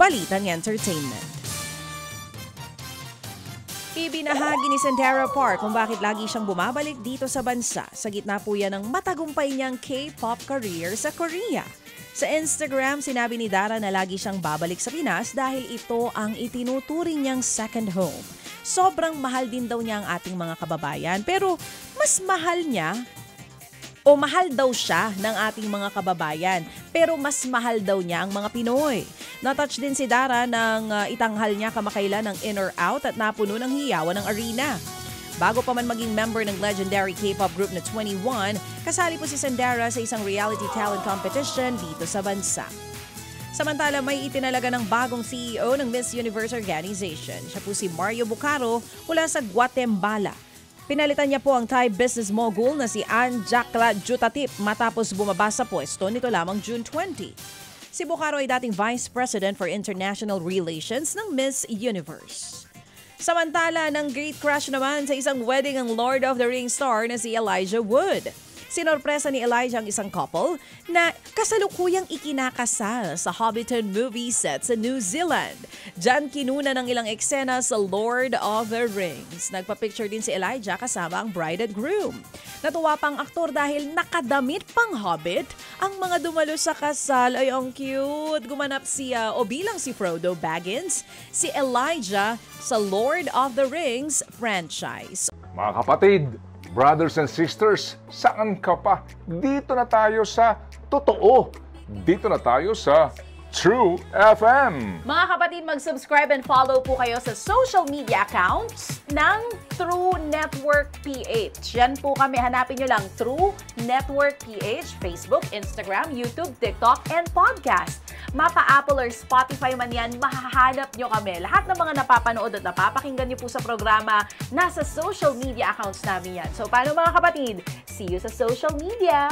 Balitang Entertainment. Ibinahagi ni Sandara Park kung bakit lagi siyang bumabalik dito sa bansa. Sa gitna po yan ng matagumpay niyang K-pop career sa Korea. Sa Instagram, sinabi ni Dara na lagi siyang babalik sa Pinas dahil ito ang itinuturing niyang second home. Sobrang mahal din daw niya ang ating mga kababayan, pero mas mahal niya o mahal daw siya ng ating mga kababayan, pero mas mahal daw niya ang mga Pinoy. Natouch din si Dara nang itanghal niya kamakailan ng In or Out at napuno ng hiyawan ng arena. Bago pa man maging member ng legendary K-pop group na 21, kasali po si Sandara sa isang reality talent competition dito sa bansa. Samantala, may itinalaga ng bagong CEO ng Miss Universe Organization. Siya po si Mario Bucaro mula sa Guatemala. Pinalitan niya po ang Thai business mogul na si Anjakla Jutatip matapos bumaba sa pwesto nito lamang June 20. Si Bucaro ay dating Vice President for International Relations ng Miss Universe. Samantala, ng great crush naman sa isang wedding ang Lord of the Rings star na si Elijah Wood. Sinorpresa ni Elijah ang isang couple na kasalukuyang ikinakasal sa Hobbiton movie set sa New Zealand. Diyan kinuna ng ilang eksena sa Lord of the Rings. Nagpa-picture din si Elijah kasama ang bride and groom. Natuwa pang aktor dahil nakadamit pang hobbit. Ang mga dumalo sa kasal ay ang cute. Gumanap siya o bilang si Frodo Baggins, si Elijah sa Lord of the Rings franchise. Mga kapatid, brothers and sisters, saan ka pa? Dito na tayo sa totoo. Dito na tayo sa True FM. Mga kapatid, mag-subscribe and follow po kayo sa social media accounts ng True Network PH. Yan po kami, hanapin nyo lang True Network PH, Facebook, Instagram, YouTube, TikTok, and podcast. Mapa Apple or Spotify man yan, mahahanap nyo kami. Lahat ng mga napapanood at napapakinggan nyo po sa programa, nasa social media accounts namin yan. So paano mga kapatid? See you sa social media!